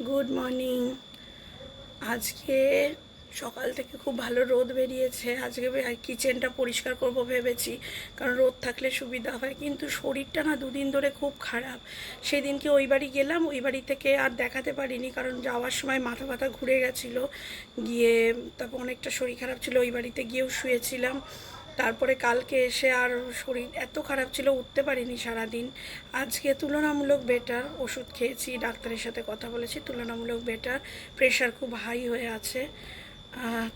Good morning. আজকে সকাল থেকে খুব ভালো রোদ বেরিয়েছে। আজকে কিচেনটা পরিষ্কার করব ভেবেছি, কারণ রোদ থাকলে সুবিধা হয়। কিন্তু শরীরটা না দুদিন ধরে খুব খারাপ। সেদিনকে ওই বাড়ি গেলাম, ওই বাড়ি থেকে আর দেখাতে পারিনি, কারণ যাওয়ার সময় মাথা ব্যথা ঘুরে গেছিলো। গিয়ে তারপর অনেকটা শরীর খারাপ ছিল, ওই বাড়িতে গিয়েও শুয়েছিলাম। তারপরে কালকে এসে আর শরীর এত খারাপ ছিল, উঠতে পারিনি সারাদিন। আজকে তুলনামূলক বেটার, ওষুধ খেয়েছি, ডাক্তারের সাথে কথা বলেছি, তুলনামূলক বেটার। প্রেশার খুব হাই হয়ে আছে।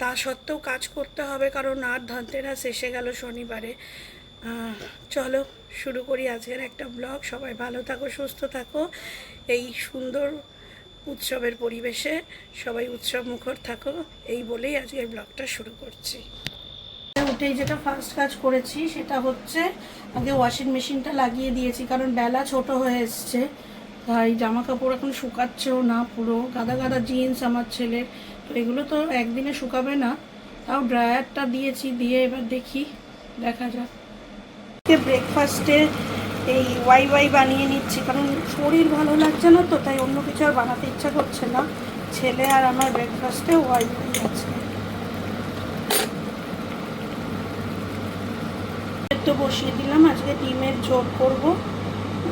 তা সত্ত্বেও কাজ করতে হবে, কারণ আর ধনতেরাস এসে গেল শনিবারে। চলো শুরু করি আজকের একটা ব্লগ। সবাই ভালো থাকো, সুস্থ থাকো, এই সুন্দর উৎসবের পরিবেশে সবাই উৎসব মুখর থাকো, এই বলেই আজকের ব্লগটা শুরু করছি। উঠেই যেটা ফার্স্ট কাজ করেছি সেটা হচ্ছে আগে ওয়াশিং মেশিনটা লাগিয়ে দিয়েছি, কারণ বেলা ছোট হয়ে এসছে। তাই জামা কাপড় এখন শুকাচ্ছেও না, পুরো গাদা গাদা জিন্স আমার ছেলের। তো এগুলো তো একদিনে শুকাবে না, তাও ড্রায়ারটা দিয়েছি, দিয়ে এবার দেখি, দেখা যাক। ব্রেকফাস্টে এই ওয়াই বানিয়ে নিচ্ছি, কারণ শরীর ভালো লাগছে না, তো তাই অন্য কিছু আর বানাতে ইচ্ছা করছে না। ছেলে আর আমার ব্রেকফাস্টে ওয়াই আছে। তো বসিয়ে দিলাম, আজকে ডিমের ঝোল করব।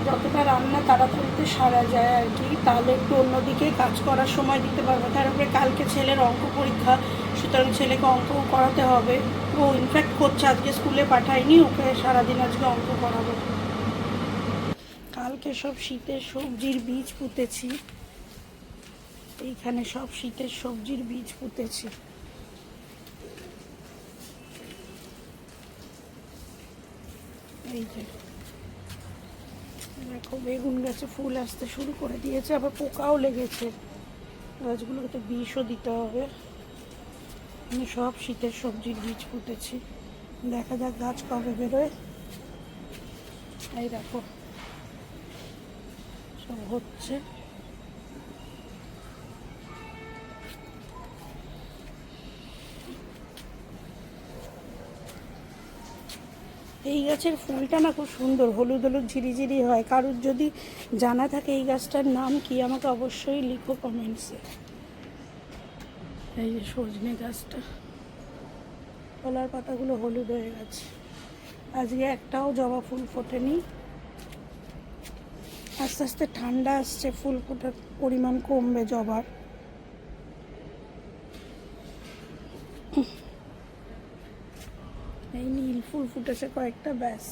যতটা রান্না তাড়াতাড়িতে সারা যায় আর কি, তাহলে একটু অন্যদিকে কাজ করার সময় দিতে পারবো। তারপরে কালকে ছেলের অঙ্ক পরীক্ষা, সুতরাং ছেলেকে অঙ্ক করাতে হবে। ও ইনফ্যাক্ট করছে, আজকে স্কুলে পাঠাইনি, ওকে সারাদিন আজকে অঙ্ক করাবো। কালকে সব শীতের সবজির বীজ পুঁতেছি, এইখানে সব শীতের সবজির বীজ পুঁতেছি। এই যে দেখো, বেগুন গাছে ফুল আসতে শুরু করে দিয়েছে, আবার পোকাও লেগেছে। গাছগুলোকে তো বিষও দিতে হবে। আমি সব শীতের সবজির বীজ পুঁতেছি, দেখা যাক গাছ কবে বেরোয়। এই দেখো সব হচ্ছে। এই গাছের ফুলটা না খুব সুন্দর, হলুদ হলুদ ঝিরিঝিরি হয়। কারুর যদি জানা থাকে এই গাছটার নাম কি, আমাকে অবশ্যই লিখো কমেন্টসে। এই যে সজনে গাছটা, কলার পাতাগুলো হলুদ হয়ে গেছে। আজকে একটাও জবা ফুল ফোটেনি। আস্তে আস্তে ঠান্ডা আসছে, ফুল ফোটার পরিমাণ কমবে জবার। এই নীল ফুল ফুটেছে কয়েকটা, ব্যাস।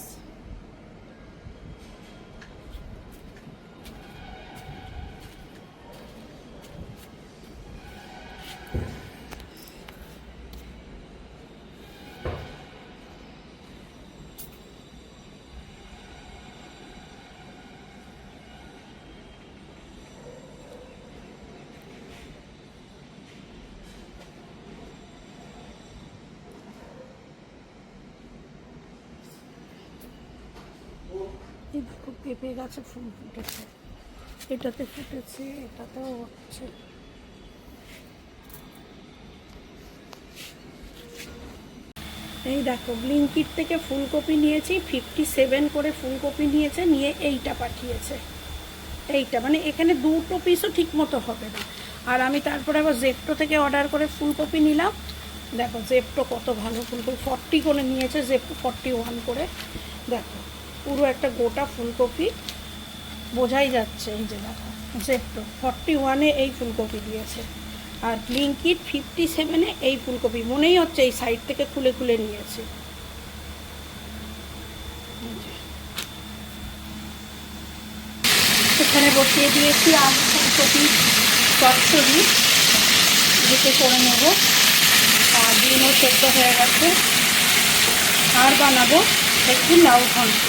এই দেখো পেঁপে গাছে ফুল ফুটেছে, এটাতে ফুটেছে, এটাতেও হচ্ছে। এই দেখো ব্লিঙ্কিট থেকে ফুলকপি নিয়েছি, 57 করে ফুলকপি নিয়েছে, নিয়ে এইটা পাঠিয়েছে। এইটা মানে এখানে দুটো পিসও ঠিক মতো হবে না। আর আমি তারপরে আবার জেপ্টো থেকে অর্ডার করে ফুলকপি নিলাম। দেখো জেপ্টো কত ভালো ফুলকপি, 40 করে নিয়েছে, জেপ্টো 41 করে। দেখো পুরো একটা গোটা ফুলকপি, বোঝাই যাচ্ছে। এই যে দেখো জেপ্টো 41-এ এই ফুলকপি দিয়েছে, আর ব্লিঙ্কিট 57-এ এই ফুলকপি। মনেই হচ্ছে এই সাইড থেকে খুলে খুলে নিয়েছে। এখানে বসিয়ে দিয়েছি আলু ফুলকপি চচ্চড়ি, এদিকে করে নেব। আর ডিমও সেদ্ধ হয়ে গেছে। আর বানাবো একটু লাউ ঘন্ট।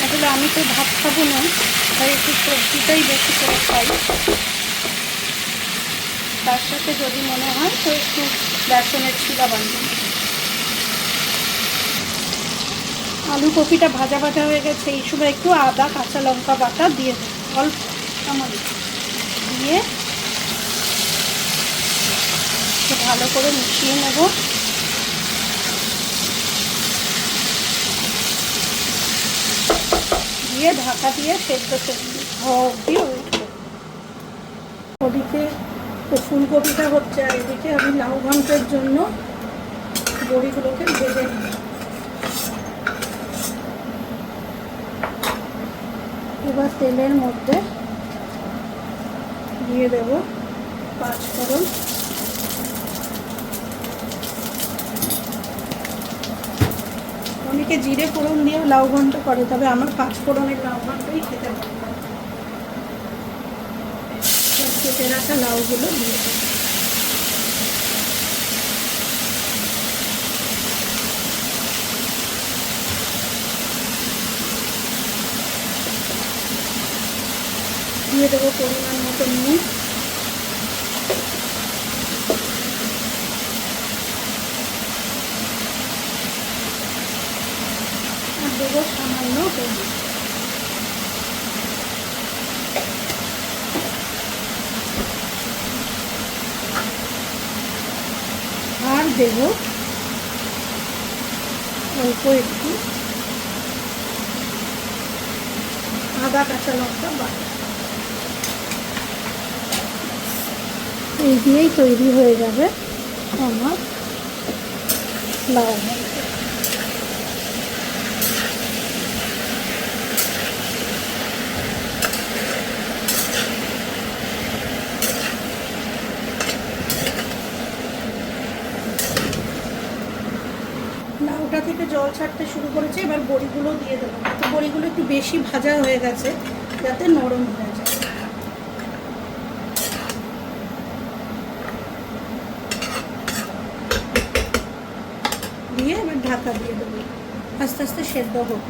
আসলে আমি তো ভাত খাবো না, তাই একটু সবজিটাই বেশি করে খাই। তার সাথে যদি মনে হয় তো একটু বেসনের ছিলা বানাবো। আলু কপিটা ভাজা ভাজা হয়ে গেছে, এই সময় একটু আদা কাঁচা লঙ্কা বাটা দিয়ে অল্প দিয়ে ভালো করে মিশিয়ে নেব। দিয়ে ঢাকা দিয়ে সেদ্ধ হওয়া অবধি ওয়েট করব। তো ফুলকপিটা হচ্ছে, আর এদিকে আমি লাউ ঘন্টের জন্য বড়িগুলোকে ভেজে নিই। এবার তেলের মধ্যে দিয়ে দেব পাঁচফোড়ন, অনেকে জিরে ফোড়ন দিয়েও লাউ ঘন্ট করে, তবে আমার পাঁচফোড়নের লাউ ঘন্টই খেতে ভালো লাগে। কেটে রাখা লাউগুলো দিয়ে দেবো। দিয়ে দেবো পরিমাণ মতো নুন, আর দেবো সামান্য হলুদ। আর দেব অল্প একটু আদা কাঁচা লঙ্কা বাটা। এই দিয়েই তৈরি হয়ে যাবে আমার লাউ ঘন্ট। লাউটা থেকে জল ছাড়তে শুরু করেছে, এবার বড়িগুলো দিয়ে দেবো। তো বড়িগুলো একটু বেশি ভাজা হয়ে গেছে যাতে নরম হয়ে যায়। দিয়ে এবার ঢাকা দিয়ে দেবো, আস্তে আস্তে সেদ্ধ হোক।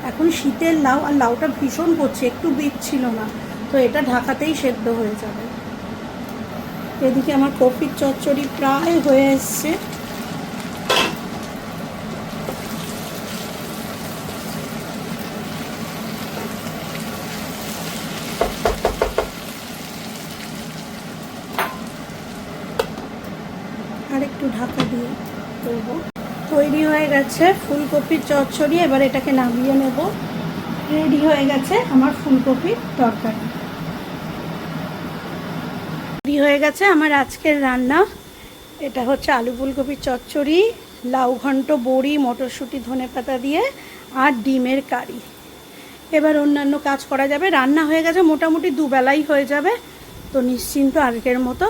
এখন শীতের লাউ, আর লাউটা ভীষণ করছে, একটু বিট ছিল না, তো এটা ঢাকাতেই সেদ্ধ হয়ে যাবে। এদিকে আমার কপির চচ্চড়ি প্রায় হয়ে এসছে। আর একটু ঢাকা দিয়ে দেবো। তৈরি হয়ে গেছে ফুলকপির চচ্চড়ি। এবার এটাকে নামিয়ে নেব। রেডি হয়ে গেছে আমার ফুলকপির তরকারি। রেডি হয়ে গেছে আমার আজকের রান্না। এটা হচ্ছে আলু ফুলকপির চচ্চড়ি, লাউ ঘন্ট, বড়ি, মটরশুঁটি, ধনেপাতা দিয়ে, আর ডিমের কারি। এবার অন্যান্য কাজ করা যাবে। রান্না হয়ে গেছে, মোটামুটি দুবেলাই হয়ে যাবে, তো নিশ্চিন্ত আজকের মতো।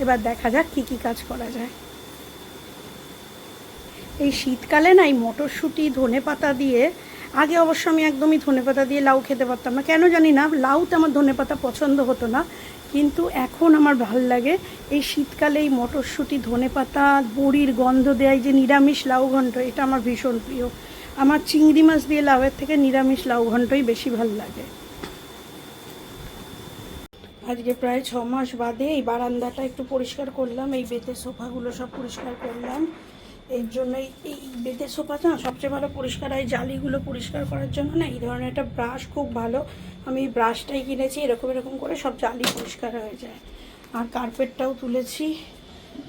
এবার দেখা যাক কী কী কাজ করা যায়। এই শীতকালে না এই মটরশুঁটি ধনেপাতা দিয়ে, আগে অবশ্য আমি একদমই ধনেপাতা দিয়ে লাউ খেতে পারতাম না, কেন জানি না, লাউতে আমার ধনেপাতা পছন্দ হতো না, কিন্তু এখন আমার ভাল লাগে। এই শীতকালে এই মটরশুঁটি ধনেপাতা বড়ির গন্ধ দেয় যে নিরামিষ লাউ ঘন্ট, এটা আমার ভীষণ প্রিয়। আমার চিংড়ি মাছ দিয়ে লাউয়ের থেকে নিরামিষ লাউ ঘন্টই বেশি ভাল লাগে। আজকে প্রায় 6 মাস বাদে এই বারান্দাটা একটু পরিষ্কার করলাম। এই বেতের সোফাগুলো সব পরিষ্কার করলাম। এর জন্য এই বেতের সোফাটা সবচেয়ে ভালো পরিষ্কার হয়। জালিগুলো পরিষ্কার করার জন্য না এই ধরনের একটা ব্রাশ খুব ভালো, আমি এই ব্রাশটাই কিনেছি। এরকম করে সব জালি পরিষ্কার হয়ে যায়। আর কার্পেটটাও তুলেছি,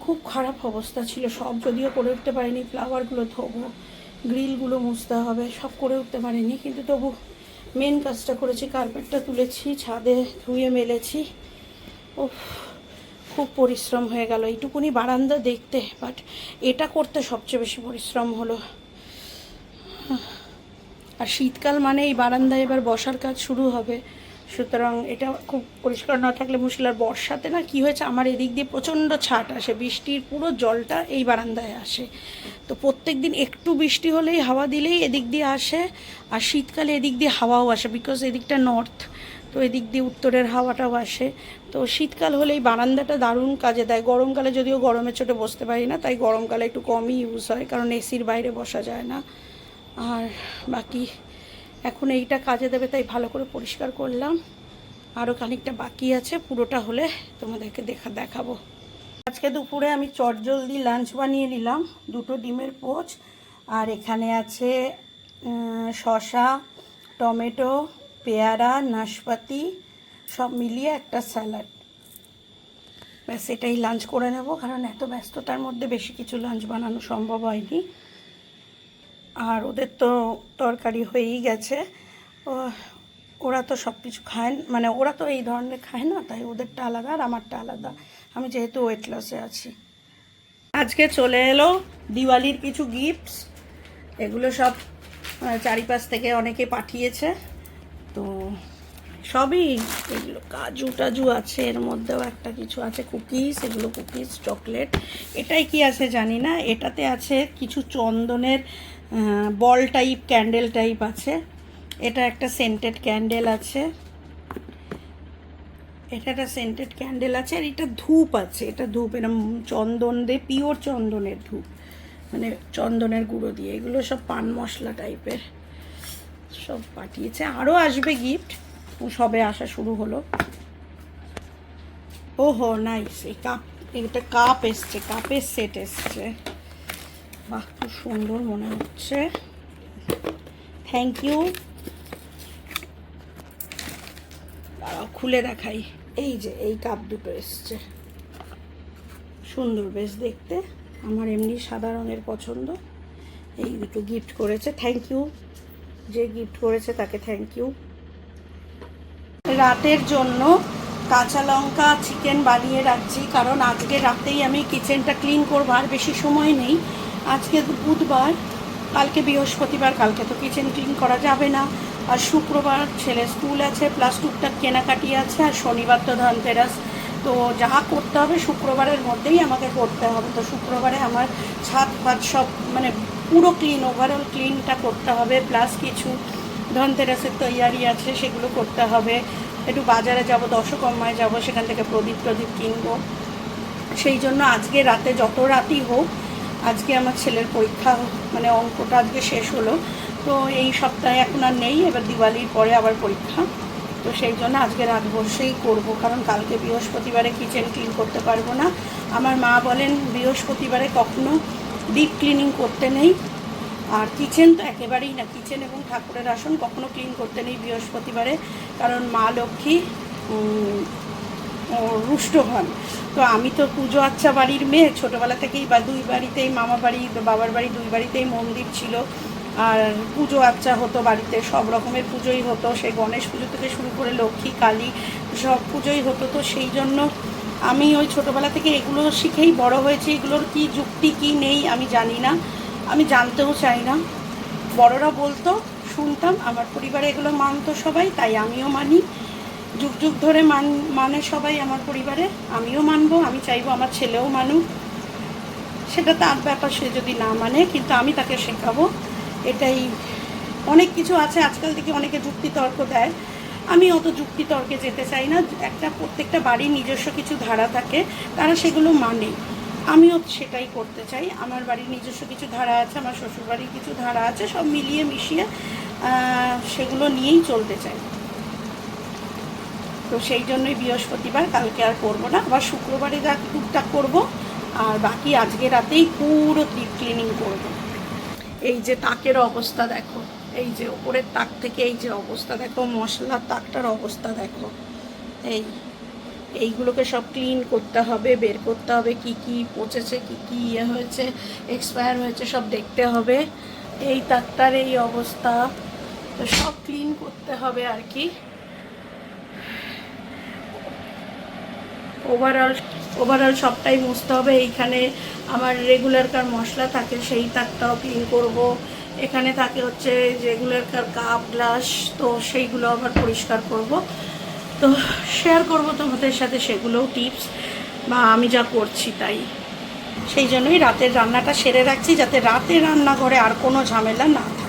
খুব খারাপ অবস্থা ছিল সব, যদিও করে উঠতে পারিনি। ফ্লাওয়ারগুলো ধোবো, গ্রিলগুলো মুছতে হবে, সব করে উঠতে পারিনি, কিন্তু তবু মেন কাজটা করেছি। কার্পেটটা তুলেছি, ছাদে ধুয়ে মেলেছি। ও, খুব পরিশ্রম হয়ে গেল এইটুকুনি বারান্দা দেখতে, বাট এটা করতে সবচেয়ে বেশি পরিশ্রম হলো। আর শীতকাল মানে এই বারান্দায় এবার বসার কাজ শুরু হবে, সুতরাং এটা খুব পরিষ্কার না থাকলে মুশকিল। আর বর্ষাতে না কী হয়েছে, আমার এদিক দিয়ে প্রচণ্ড ছাট আসে, বৃষ্টির পুরো জলটা এই বারান্দায় আসে। তো প্রত্যেক দিন একটু বৃষ্টি হলেই, হাওয়া দিলেই এদিক দিয়ে আসে। আর শীতকালে এদিক দিয়ে হাওয়াও আসে, বিকজ এদিকটা নর্থ, তো এদিক দিয়ে উত্তরের হাওয়াটাও আসে। তো শীতকাল হলেই বারান্দাটা দারুণ কাজে দেয়। গরমকালে যদিও গরমের চোটে বসতে পারি না, তাই গরমকালে একটু কমই ইউজ হয়, কারণ এসির বাইরে বসা যায় না। আর বাকি এখন এইটা কাজে দেবে, তাই ভালো করে পরিষ্কার করলাম। আরও খানিকটা বাকি আছে, পুরোটা হলে তোমাদেরকে দেখাবো। আজকে দুপুরে আমি চটজলদি লাঞ্চ বানিয়ে নিলাম, 2টো ডিমের পোচ, আর এখানে আছে শসা, টমেটো, পেয়ারা, নাশপাতি সব মিলিয়ে একটা স্যালাড। ব্যাস এটাই লাঞ্চ করে নেব, কারণ এত ব্যস্ততার মধ্যে বেশি কিছু লাঞ্চ বানানো সম্ভব হয়নি। আর ওদের তো তরকারি হয়েই গেছে, ওরা তো সব কিছু খায়, মানে ওরা তো এই ধরনের খায় না, তাই ওদেরটা আলাদা আর আমারটা আলাদা। আমি যেহেতু ওয়েট লসে আছি। আজকে চলে এলো দিওয়ালির কিছু গিফটস, এগুলো সব চারিপাশ থেকে অনেকে পাঠিয়েছে। তো সবই এগুলো কাজু টাজু আছে, এর মধ্যেও একটা কিছু আছে কুকিজ, এগুলো কুকিজ চকলেট। এটাই কি আছে জানি না, এটাতে আছে কিছু চন্দনের বল টাইপ ক্যান্ডেল টাইপ আছে। এটা একটা সেন্টেড ক্যান্ডেল আছে, এটা একটা সেন্টেড ক্যান্ডেল আছে, আর এটা ধূপ আছে। এটা ধূপ এরম চন্দন দিয়ে, পিওর চন্দনের ধূপ, মানে চন্দনের গুঁড়ো দিয়ে। এগুলো সব পান মশলা টাইপের সব পাঠিয়েছে। আরও আসবে গিফট, সবে আসা শুরু হলো। ওহো নাইস, এই কাপ, এটা কাপ এসছে, কাপের সেট এসছে। বাহ, খুব সুন্দর মনে হচ্ছে, থ্যাংক ইউ। দাঁড়াও খুলে দেখাই। এই যে এই কাপ দুটো এসছে, সুন্দর বেশ দেখতে, আমার এমনি সাদা রঙের পছন্দ। এই দুটো গিফট করেছে, থ্যাংক ইউ। যে গিফট করেছে তাকে থ্যাংক ইউ। রাতের জন্য কাঁচা লঙ্কা চিকেন বানিয়ে রাখছি, কারণ আজকে রাতেই আমি কিচেনটা ক্লিন করবো, আর বেশি সময় নেই। আজকে বুধবার, কালকে বৃহস্পতিবার, কালকে তো কিচেন ক্লিন করা যাবে না। আর শুক্রবার ছেলে স্কুল আছে, প্লাস টুকটাক কেনাকাটি আছে, আর শনিবার তো ধনতেরাস। তো যা করতে হবে শুক্রবারের মধ্যেই আমাকে করতে হবে। তো শুক্রবারে আমার ছাদ ফাদ সব মানে পুরো ক্লিন, ওভারঅল ক্লিনটা করতে হবে, প্লাস কিছু ধনতেরাসের তৈয়ারি আছে সেগুলো করতে হবে। একটু বাজারে যাব, দশকর্মায় যাব, সেখান থেকে প্রদীপ কিনবো। সেই জন্য আজকে রাতে, যত রাতই হোক, আজকে আমার ছেলের পরীক্ষা, মানে অঙ্কটা আজকে শেষ হলো। তো এই সপ্তাহে এখন আর নেই, এবার দিওয়ালির পরে আবার পরীক্ষা। তো সেই জন্য আজকে রাত বসেই করবো, কারণ কালকে বৃহস্পতিবারে কিচেন ক্লিন করতে পারবো না। আমার মা বলেন বৃহস্পতিবারে কখনো ডিপ ক্লিনিং করতে নেই, আর কিচেন তো একেবারেই না, কিচেন এবং ঠাকুরের আসন কখনো ক্লিন করতে নেই বৃহস্পতিবারে, কারণ মা লক্ষ্মী রুষ্ট হন। তো আমি তো পুজো আচ্ছা বাড়ির মেয়ে, ছোটোবেলা থেকেই, বা দুই বাড়িতেই, মামা বাড়ি বাবার বাড়ি দুই বাড়িতেই মন্দির ছিল, আর পুজো আচ্ছা হতো বাড়িতে, সব রকমের পুজোই হতো, সেই গণেশ পুজো থেকে শুরু করে লক্ষ্মী কালী সব পুজোই হতো। তো সেই জন্য আমি ওই ছোটোবেলা থেকে এগুলো শিখেই বড় হয়েছি। এগুলোর কি যুক্তি কি নেই আমি জানি না, আমি জানতেও চাই না। বড়রা বলতো, শুনতাম, আমার পরিবারে এগুলো মানতো সবাই, তাই আমিও মানি। যুগ যুগ ধরে মানে সবাই আমার পরিবারে, আমিও মানবো, আমি চাইবো আমার ছেলেও মানুক। সেটা তার ব্যাপার, সে যদি না মানে, কিন্তু আমি তাকে শেখাবো। এটাই, অনেক কিছু আছে আজকাল থেকে অনেকে যুক্তিতর্ক দেয়, আমি অত যুক্তিতর্কে যেতে চাই না। প্রত্যেকটা বাড়ির নিজস্ব কিছু ধারা থাকে, তারা সেগুলো মানে, আমিও সেটাই করতে চাই। আমার বাড়ির নিজস্ব কিছু ধারা আছে, আমার শ্বশুরবাড়ির কিছু ধারা আছে, সব মিলিয়ে মিশিয়ে সেগুলো নিয়েই চলতে চাই। তো সেই জন্যই বৃহস্পতিবার, কালকে আর করবো না, আবার শুক্রবারে যা টুকটাক করবো, আর বাকি আজকে রাতেই পুরো ডিপ ক্লিনিং করবো। এই যে তাকের অবস্থা দেখো, এই যে ওপরের তাক থেকে এই যে অবস্থা দেখো, মশলার তাকটার অবস্থা দেখো। এইগুলোকে সব ক্লিন করতে হবে, বের করতে হবে, কি কি পচেছে, কি কি ইয়ে হয়েছে, এক্সপায়ার হয়েছে, সব দেখতে হবে। এই তাকটার এই অবস্থা, তো সব ক্লিন করতে হবে আর কি। ওভারঅল সবটাই মুছতে হবে। এইখানে আমার রেগুলারকার মশলা থাকে, সেই তাকটাও ক্লিন করব। এখানে থাকে হচ্ছে রেগুলারকার কাপ গ্লাস, তো সেইগুলো আবার পরিষ্কার করব। তো শেয়ার করব তোমাদের সাথে সেগুলোও টিপস, বা আমি যা করছি তাই। সেই জন্যই রাতের রান্নাটা সেরে রাখছি, যাতে রাতে রান্নাঘরে আর কোনো ঝামেলা না থাকে।